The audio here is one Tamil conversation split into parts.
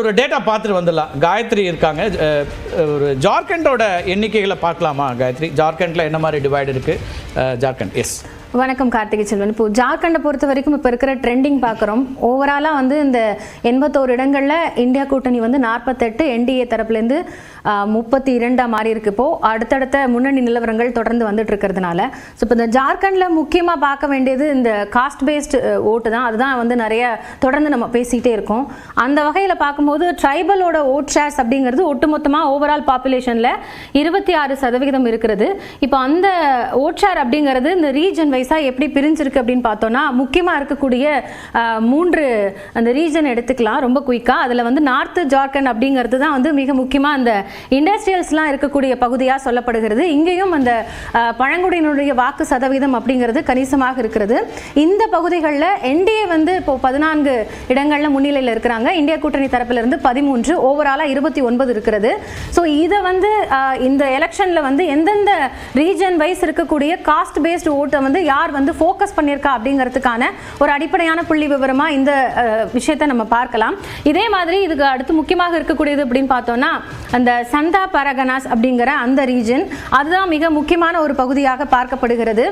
ஒரு டேட்டா பார்த்துட்டு வந்துடலாம். காயத்ரி இருக்காங்க. ஒரு ஜார்க்கண்டோட எண்ணிக்கைகளை பார்க்கலாமா காயத்ரி? ஜார்க்கண்டில் என்ன மாதிரி டிவைட் இருக்குது ஜார்க்கண்ட்? எஸ், வணக்கம் கார்த்திகை செல்வன். இப்போ ஜார்க்கண்டை பொறுத்த வரைக்கும் இப்போ இருக்கிற ட்ரெண்டிங் பார்க்குறோம். ஓவராலாக வந்து இந்த 81 இடங்களில் இந்தியா கூட்டணி வந்து 48, என்டிஏ தரப்புலேருந்து 32 மாறி இருக்கு. இப்போ அடுத்தடுத்த முன்னணி நிலவரங்கள் தொடர்ந்து வந்துட்டு இருக்கிறதுனால ஸோ இப்போ இந்த ஜார்க்கண்டில் முக்கியமாக பார்க்க வேண்டியது இந்த காஸ்ட் பேஸ்டு ஓட்டு தான். அதுதான் வந்து நிறைய தொடர்ந்து நம்ம பேசிகிட்டே இருக்கோம். அந்த வகையில் பார்க்கும்போது ட்ரைபலோட ஓட் ஷேர்ஸ் அப்படிங்கிறது ஒட்டுமொத்தமாக ஓவரால் பாப்புலேஷனில் 26% இருக்கிறது. இப்போ அந்த ஓட் ஷேர் அப்படிங்கிறது இந்த ரீஜன் எப்படி பிரிஞ்சிருக்கு அப்படின்னு பார்த்தோம்னா, முக்கியமா இருக்கக்கூடிய 3 அந்த ரீஜன் எடுத்துக்கலாம் ரொம்ப குயிக்கா. அதுல வந்து நார்த் ஜார்க்கண்ட் அப்படிங்கிறது தான் வந்து மிக முக்கியமா அந்த இண்டஸ்ட்ரியல்ஸ்லாம் இருக்கக்கூடிய பகுதியா சொல்லப்படுகிறது. இங்கேயும் அந்த பழங்குடியினுடைய வாக்கு சதவீதம் அப்படிங்கிறது கணிசமாக இருக்கிறது. இந்த பகுதிகளில் என்டிஏ வந்து இப்போ 14 இடங்கள்ல முன்னிலையில் இருக்கிறாங்க. இந்தியா கூட்டணி தரப்புல இருந்து 13, ஓவராலா 29 இருக்கிறது. ஸோ இதை வந்து இந்த எலெக்ஷன்ல வந்து எந்தெந்த ரீஜன் வைஸ் இருக்கக்கூடிய காஸ்ட் பேஸ்டு ஓட்டை வந்து யார் வந்து ஃபோக்கஸ் பண்ணியிருக்கா அப்படிங்கிறதுக்கான ஒரு அடிப்படையான புள்ளி விவரமா இந்த விஷயத்தை நம்ம பார்க்கலாம். இதே மாதிரி இதுக்கு அடுத்து முக்கியமாக இருக்கக்கூடியது அப்படின்னு பார்த்தோம்னா அந்த சந்தா பரகனாஸ் அப்படிங்கிற அந்த ரீஜன், அதுதான் மிக முக்கியமான ஒரு பகுதியாக பார்க்கப்படுகிறது.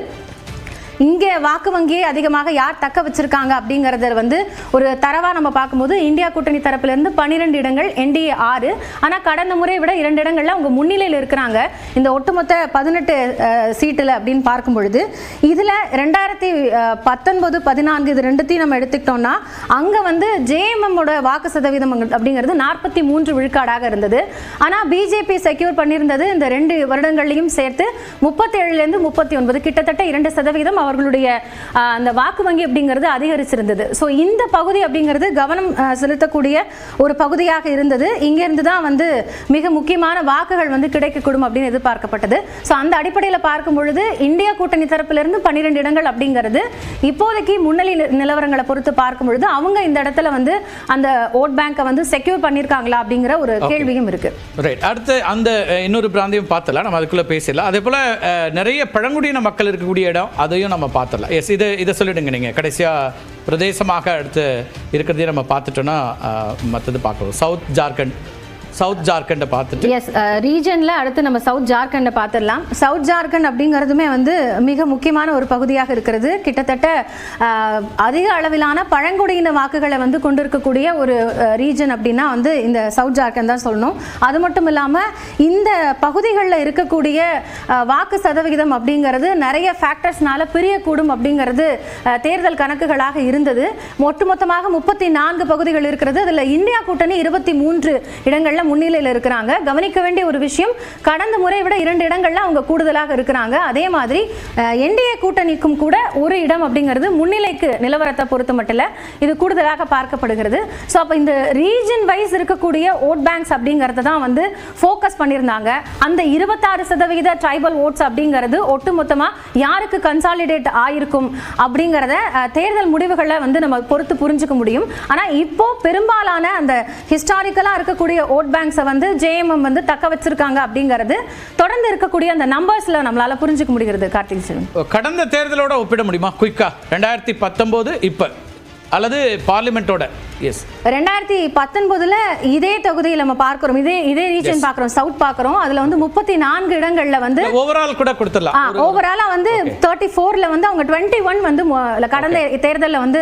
இங்கே வாக்கு வங்கியை அதிகமாக யார் தக்க வச்சிருக்காங்க அப்படிங்கிறத வந்து ஒரு தரவா நம்ம பார்க்கும்போது இந்தியா கூட்டணி தரப்பிலிருந்து 12 இடங்கள், என்டிஏ 6. ஆனால் கடந்த முறை விட 2 இடங்கள்ல அவங்க முன்னிலையில் இருக்கிறாங்க இந்த ஒட்டுமொத்த 18 சீட்டில் அப்படின்னு பார்க்கும் பொழுது. இதில் 2019, 14 இது ரெண்டுத்தையும் நம்ம எடுத்துக்கிட்டோம்னா அங்கே வந்து ஜேஎம்எம்மோட வாக்கு சதவீதம் அப்படிங்கிறது 43 விழுக்காடாக இருந்தது. ஆனால் பிஜேபி செக்யூர் பண்ணியிருந்தது இந்த 2 வருடங்களையும் சேர்த்து 37லேருந்து 39, கிட்டத்தட்ட 2% அவர்களுடைய அந்த வாக்கு வங்கி அப்படிங்கிறது அதிகரிச்சிருந்தது. ஸோ இந்த பகுதி அப்படிங்கிறது கவனம் செலுத்தக்கூடிய ஒரு பகுதியாக இருந்தது. இங்கிருந்து தான் வந்து மிக முக்கியமான வாக்குகள் வந்து கிடைக்கக்கூடும் அப்படின்னு எதிர்பார்க்கப்பட்டது. ஸோ அந்த அடிப்படையில் பார்க்கும் பொழுது இந்தியா கூட்டணி தரப்பிலிருந்து 12 இடங்கள் அப்படிங்கிறது இப்போதைக்கு முன்னணி நிலவரங்களை பொறுத்து பார்க்கும் பொழுது அவங்க இந்த இடத்துல வந்து அந்த ஓட் பேங்கை வந்து செக்யூர் பண்ணியிருக்காங்களா அப்படிங்கிற ஒரு கேள்வியும் இருக்கு. ரைட், அடுத்து அந்த இன்னொரு பிராந்தியம் பார்த்தலாம், நம்ம அதுக்குள்ள பேசலாம். அதே போல நிறைய பழங்குடியின மக்கள் இருக்கக்கூடிய இடம், அதையும் நம்ம பார்த்துடலாம். எஸ், இதை சொல்லிடுங்க நீங்கள் கடைசியாக பிரதேசமாக அடுத்து இருக்கிறதே நம்ம பார்த்துட்டோன்னா மற்றது பார்க்கணும். சவுத் ஜார்க்கண்டை பார்த்துட்டு எஸ் ரீஜனில் அடுத்து நம்ம சவுத் ஜார்க்கண்டை பார்த்துடலாம். சவுத் ஜார்க்கண்ட் அப்படிங்கிறதுமே வந்து மிக முக்கியமான ஒரு பகுதியாக இருக்கிறது. கிட்டத்தட்ட அதிக அளவிலான பழங்குடியின வாக்குகளை வந்து கொண்டிருக்கக்கூடிய ஒரு ரீஜன் அப்படின்னா வந்து இந்த சவுத் ஜார்க்கண்ட் தான் சொல்லணும். அது மட்டும் இல்லாமல் இந்த பகுதிகளில் இருக்கக்கூடிய வாக்கு சதவிகிதம் அப்படிங்கிறது நிறைய ஃபேக்டர்ஸ்னால பிரியக்கூடும் அப்படிங்கிறது தேர்தல் கணக்குகளாக இருந்தது. ஒட்டுமொத்தமாக 34 பகுதிகள் இருக்கிறது. அதில் இந்தியா கூட்டணி 23 இடங்கள்ல முன்னிலையில் இருக்கிறாங்க. கவனிக்க வேண்டிய ஒரு விஷயம், கடந்த முறை விட 2 இடங்கள்ல அவங்க கூடுதலாக இருக்கிறாங்க. அதே மாதிரி என்டிஏ கூட்டணிக்கும் கூட ஒரு இடம் அப்படிங்கிறது முன்னிலைக்கு நிலவரத்தை பொறுத்த மட்டும் இது கூடுதலாக பார்க்கப்படுகிறது. ஸோ அப்போ இந்த ரீஜன் வைஸ் இருக்கக்கூடிய ஓட் பேங்க்ஸ் அப்படிங்கிறத தான் வந்து ஃபோக்கஸ் பண்ணியிருந்தாங்க. அந்த 26% ட்ரைபல் ஓட்ஸ் அப்படிங்கிறது ஒட்டுமொத்தமாக யாருக்கு கன்சாலிடேட் ஆயிருக்கும் அப்படிங்கிறத தேர்தல் முடிவுகளை வந்து நம்ம பொறுத்து புரிஞ்சுக்க முடியும். ஆனால் இப்போ பெரும்பாலான அந்த ஹிஸ்டாரிக்கலாக இருக்கக்கூடிய ஓட் பேங்க்ஸை வந்து ஜேஎம்எம் வந்து தக்க வச்சிருக்காங்க அப்படிங்கிறது தொடர்ந்து இருக்கக்கூடிய அந்த நம்பர்ஸ்ல நம்மளால புரிஞ்சுக்க முடிகிறது. கார்த்திக் செல்வன், கடந்த தேர்தலோட ஒப்பிட முடியுமா குயிக்கா? 2019 இப்ப அல்லது பார்லிமெண்டோட? எஸ், 2019ல இதே தொகுதியில் நம்ம பார்க்கிறோம், இதே ரீஜன் பார்க்கிறோம், சவுத் பார்க்கிறோம். அதுல வந்து 34 இடங்கள்ல வந்து ஓவரால் கூட கொடுத்துடலாம். ஓவராலா வந்து 34ல வந்து அவங்க 21 வந்து கடந்த தேர்தலில் வந்து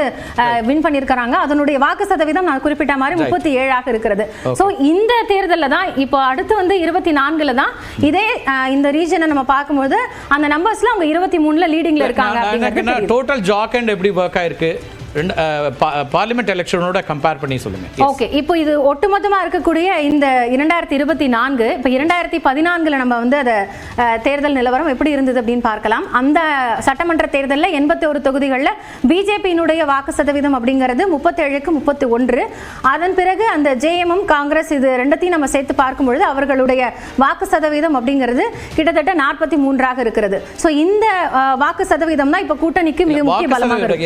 வின் பண்ணியிருக்காங்க. அதனுடைய வாக்கு சதவீதம் நான் குறிப்பிட்ட மாதிரி 37ஆக இருக்கிறது. ஸோ இந்த தேர்தலில் தான் இப்போ அடுத்து வந்து 24ல தான் இதே இந்த ரீஜனை நம்ம பார்க்கும்போது அந்த நம்பர்ஸ்ல அவங்க 23ல லீடிங்ல இருக்காங்க. டோட்டல் ஜார்க்கண்ட் எப்படி ஒர்க் ஆயிருக்கு பார்லிமெண்ட் எலெக்ஷனோட கம்பேர் பண்ணி சொல்லுங்க. ஓகே, இப்போ இது ஒட்டுமொத்தமா இருக்கக்கூடிய இந்த 2024, இப்போ 2014ல நம்ம வந்து அதை தேர்தல் நிலவரம் எப்படி இருந்தது அப்படின்னு பார்க்கலாம். அந்த சட்டமன்ற தேர்தலில் 81 தொகுதிகளில் பிஜேபியினுடைய வாக்கு சதவீதம் அப்படிங்கிறது 37க்கு 31. அதன் பிறகு அந்த ஜேஎம்எம், காங்கிரஸ் இது ரெண்டத்தையும் நம்ம சேர்த்து பார்க்கும்பொழுது அவர்களுடைய வாக்கு சதவீதம் அப்படிங்கிறது கிட்டத்தட்ட 43ஆக இருக்கிறது. ஸோ இந்த வாக்கு சதவீதம் தான் இப்போ கூட்டணிக்கு மிக முக்கிய பலமாக இருக்கு.